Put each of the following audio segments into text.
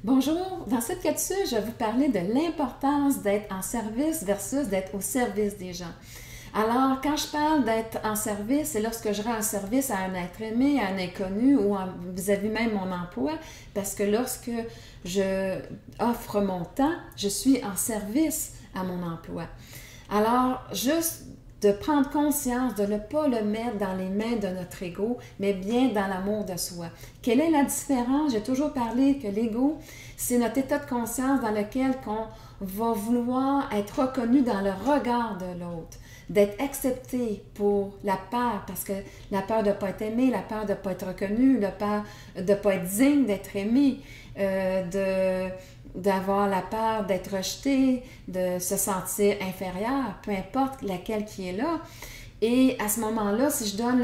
Bonjour, dans cette capsule, je vais vous parler de l'importance d'être en service versus d'être au service des gens. Alors, quand je parle d'être en service, c'est lorsque je rends un service à un être aimé, à un inconnu ou vis-à-vis même mon emploi, parce que lorsque je offre mon temps, je suis en service à mon emploi. Alors, juste de prendre conscience, de ne pas le mettre dans les mains de notre ego, mais bien dans l'amour de soi. Quelle est la différence? J'ai toujours parlé que l'ego, c'est notre état de conscience dans lequel on va vouloir être reconnu dans le regard de l'autre, d'être accepté pour la peur, parce que la peur de ne pas être aimé, la peur de ne pas être reconnu, la peur de ne pas être digne d'être aimé, d'avoir la peur d'être rejeté, de se sentir inférieur, peu importe laquelle qui est là. Et à ce moment-là, si je donne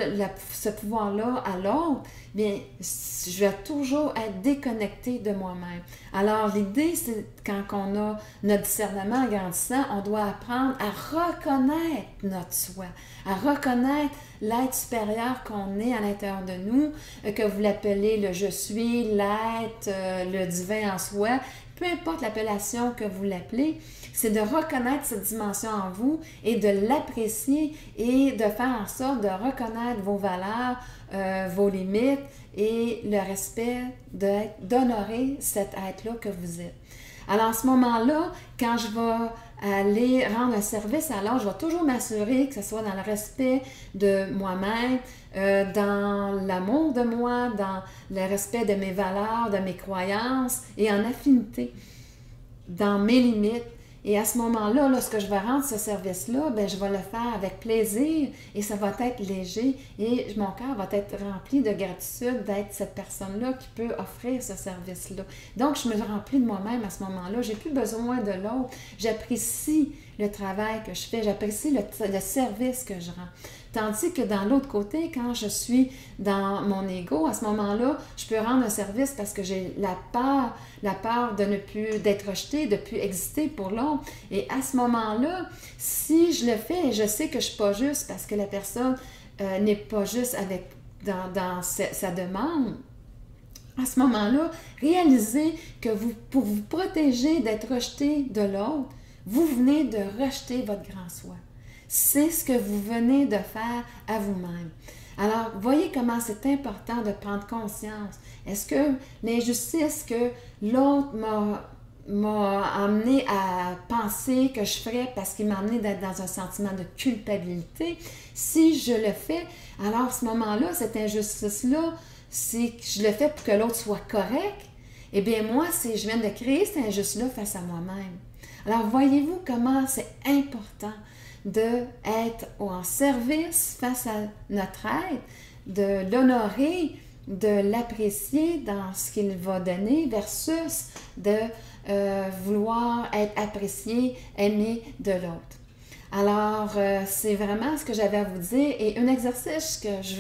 ce pouvoir-là à l'autre, bien, je vais toujours être déconnectée de moi-même. Alors, l'idée, c'est quand on a notre discernement en grandissant, on doit apprendre à reconnaître notre soi, à reconnaître l'être supérieur qu'on est à l'intérieur de nous, que vous l'appelez le « je suis », l'être, le divin en soi, peu importe l'appellation que vous l'appelez, c'est de reconnaître cette dimension en vous et de l'apprécier et de faire en sorte de reconnaître vos valeurs, vos limites et le respect, d'honorer cet être-là que vous êtes. Alors, à ce moment-là, quand je vais aller rendre un service à l'autre, je vais toujours m'assurer que ce soit dans le respect de moi-même, dans l'amour de moi, dans le respect de mes valeurs, de mes croyances et en affinité, dans mes limites. Et à ce moment-là, lorsque je vais rendre ce service-là, bien, je vais le faire avec plaisir et ça va être léger et mon cœur va être rempli de gratitude d'être cette personne-là qui peut offrir ce service-là. Donc, je me remplis de moi-même à ce moment-là. Je n'ai plus besoin de l'autre. J'apprécie le travail que je fais. J'apprécie le service que je rends. Tandis que dans l'autre côté, quand je suis dans mon ego, à ce moment-là, je peux rendre un service parce que j'ai la peur de ne plus d'être rejetée, de ne plus exister pour l'autre. Et à ce moment-là, si je le fais et je sais que je ne suis pas juste parce que la personne n'est pas juste dans sa demande, à ce moment-là, réalisez que pour vous protéger d'être rejeté de l'autre, vous venez de rejeter votre grand soi. C'est ce que vous venez de faire à vous-même. Alors, voyez comment c'est important de prendre conscience. Est-ce que l'injustice que l'autre m'a amené à penser que je ferais parce qu'il m'a amené d'être dans un sentiment de culpabilité, si je le fais, alors à ce moment-là, cette injustice-là, c'est que je le fais pour que l'autre soit correct, eh bien moi, je viens de créer cette injustice-là face à moi-même. Alors, voyez-vous comment c'est important d'être en service face à notre être, de l'honorer, de l'apprécier dans ce qu'il va donner versus de vouloir être apprécié, aimé de l'autre. Alors, c'est vraiment ce que j'avais à vous dire et un exercice que je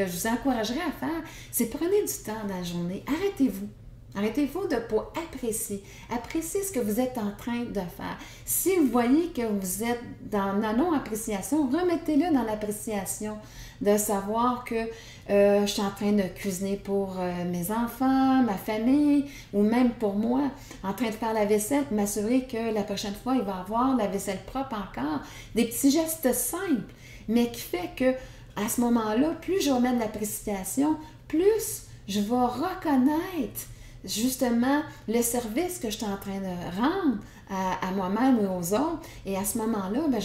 vous encouragerais à faire, c'est prenez du temps dans la journée, arrêtez-vous. Arrêtez-vous de ne pas apprécier. Appréciez ce que vous êtes en train de faire. Si vous voyez que vous êtes dans la non-appréciation, remettez-le dans l'appréciation. De savoir que je suis en train de cuisiner pour mes enfants, ma famille, ou même pour moi, en train de faire la vaisselle, pour m'assurer que la prochaine fois, il va y avoir la vaisselle propre encore. Des petits gestes simples, mais qui fait que à ce moment-là, plus je vais mettre de l'appréciation, plus je vais reconnaître justement le service que je suis en train de rendre à moi-même et aux autres. Et à ce moment-là, bien,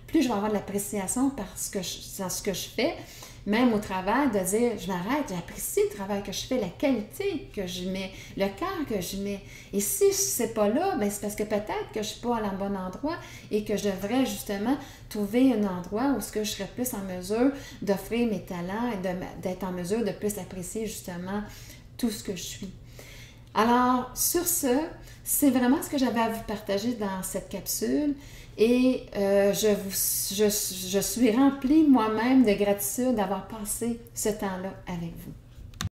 plus je vais avoir de l'appréciation dans ce que je fais, même au travail, de dire, je m'arrête, j'apprécie le travail que je fais, la qualité que je mets, le cœur que je mets. Et si ce n'est pas là, bien, c'est parce que peut-être que je ne suis pas à bon endroit et que je devrais justement trouver un endroit où je serais plus en mesure d'offrir mes talents et d'être en mesure de plus apprécier justement tout ce que je suis. Alors, sur ce, c'est vraiment ce que j'avais à vous partager dans cette capsule et je suis remplie moi-même de gratitude d'avoir passé ce temps-là avec vous.